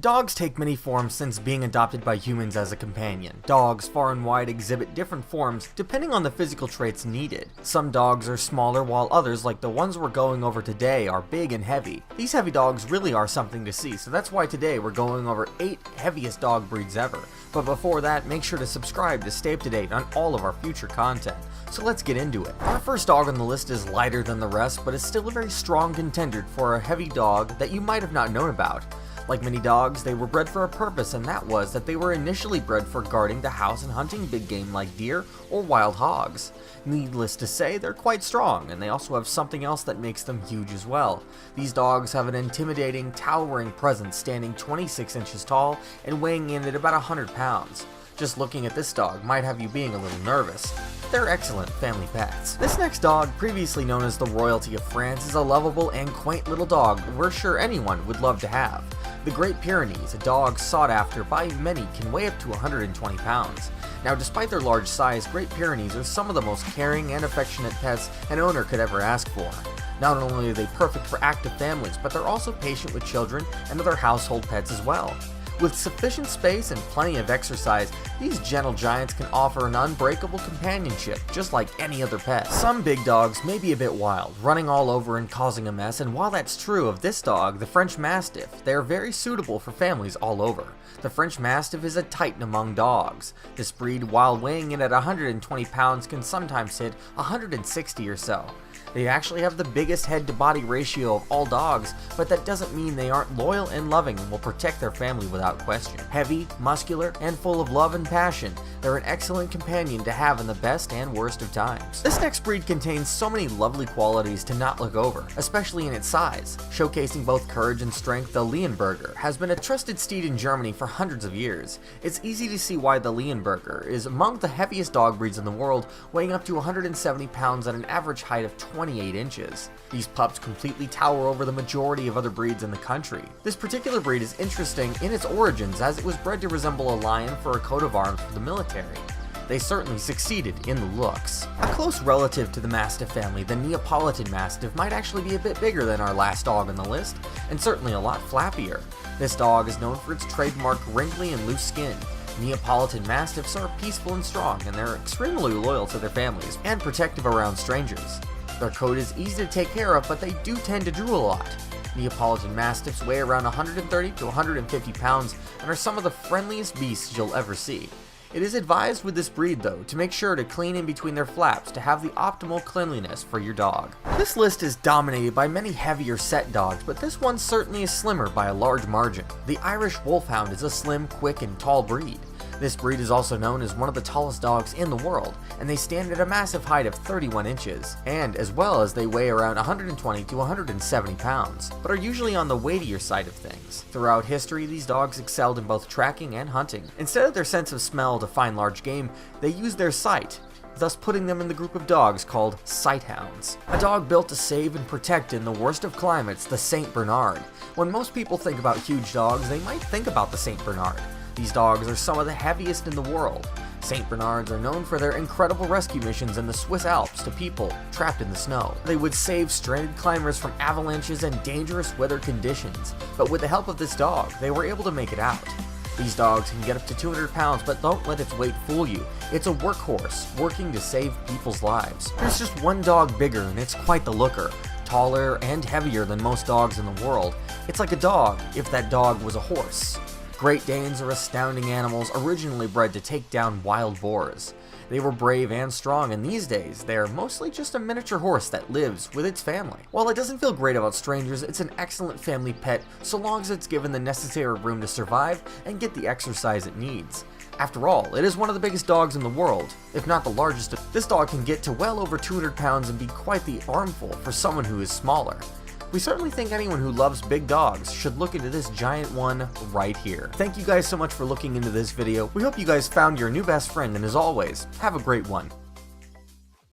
Dogs take many forms since being adopted by humans as a companion. Dogs far and wide exhibit different forms depending on the physical traits needed. Some dogs are smaller while others, like the ones we're going over today, are big and heavy. These heavy dogs really are something to see, so that's why today we're going over 8 heaviest dog breeds ever. But before that, make sure to subscribe to stay up to date on all of our future content. So let's get into it. Our first dog on the list is lighter than the rest, but is still a very strong contender for a heavy dog that you might have not known about. Like many dogs, they were bred for a purpose, and that was that they were initially bred for guarding the house and hunting big game like deer or wild hogs. Needless to say, they're quite strong, and they also have something else that makes them huge as well. These dogs have an intimidating, towering presence, standing 26 inches tall and weighing in at about 100 pounds. Just looking at this dog might have you being a little nervous. They're excellent family pets. This next dog, previously known as the Royalty of France, is a lovable and quaint little dog we're sure anyone would love to have. The Great Pyrenees, a dog sought after by many, can weigh up to 120 pounds. Now, despite their large size, Great Pyrenees are some of the most caring and affectionate pets an owner could ever ask for. Not only are they perfect for active families, but they're also patient with children and other household pets as well. With sufficient space and plenty of exercise, these gentle giants can offer an unbreakable companionship, just like any other pet. Some big dogs may be a bit wild, running all over and causing a mess, and while that's true of this dog, the French Mastiff, they are very suitable for families all over. The French Mastiff is a titan among dogs. This breed, while weighing in at 120 pounds, can sometimes hit 160 or so. They actually have the biggest head-to-body ratio of all dogs, but that doesn't mean they aren't loyal and loving and will protect their family without question. Heavy, muscular, and full of love and passion, they're an excellent companion to have in the best and worst of times. This next breed contains so many lovely qualities to not look over, especially in its size. Showcasing both courage and strength, the LEONBERGER has been a trusted steed in Germany for hundreds of years. It's easy to see why the LEONBERGER is among the heaviest dog breeds in the world, weighing up to 170 pounds at an average height of 28 inches. These pups completely tower over the majority of other breeds in the country. This particular breed is interesting in its origins, as it was bred to resemble a lion for a coat of arms for the military. They certainly succeeded in the looks. A close relative to the Mastiff family, the Neapolitan Mastiff might actually be a bit bigger than our last dog on the list, and certainly a lot flappier. This dog is known for its trademark wrinkly and loose skin. Neapolitan Mastiffs are peaceful and strong, and they're extremely loyal to their families and protective around strangers. Their coat is easy to take care of, but they do tend to drool a lot. Neapolitan Mastiffs weigh around 130 to 150 pounds and are some of the friendliest beasts you'll ever see. It is advised with this breed, though, to make sure to clean in between their flaps to have the optimal cleanliness for your dog. This list is dominated by many heavier set dogs, but this one certainly is slimmer by a large margin. The Irish Wolfhound is a slim, quick, and tall breed. This breed is also known as one of the tallest dogs in the world, and they stand at a massive height of 31 inches, and as well as they weigh around 120 to 170 pounds, but are usually on the weightier side of things. Throughout history, these dogs excelled in both tracking and hunting. Instead of their sense of smell to find large game, they use their sight, thus putting them in the group of dogs called sighthounds. A dog built to save and protect in the worst of climates, the St. Bernard. When most people think about huge dogs, they might think about the St. Bernard. These dogs are some of the heaviest in the world. St. Bernards are known for their incredible rescue missions in the Swiss Alps to people trapped in the snow. They would save stranded climbers from avalanches and dangerous weather conditions, but with the help of this dog, they were able to make it out. These dogs can get up to 200 pounds, but don't let its weight fool you. It's a workhorse, working to save people's lives. There's just one dog bigger, and it's quite the looker. Taller and heavier than most dogs in the world. It's like a dog, if that dog was a horse. Great Danes are astounding animals originally bred to take down wild boars. They were brave and strong, and these days, they're mostly just a miniature horse that lives with its family. While it doesn't feel great about strangers, it's an excellent family pet so long as it's given the necessary room to survive and get the exercise it needs. After all, it is one of the biggest dogs in the world, if not the largest. This dog can get to well over 200 pounds and be quite the armful for someone who is smaller. We certainly think anyone who loves big dogs should look into this giant one right here. Thank you guys so much for looking into this video. We hope you guys found your new best friend, and as always, have a great one.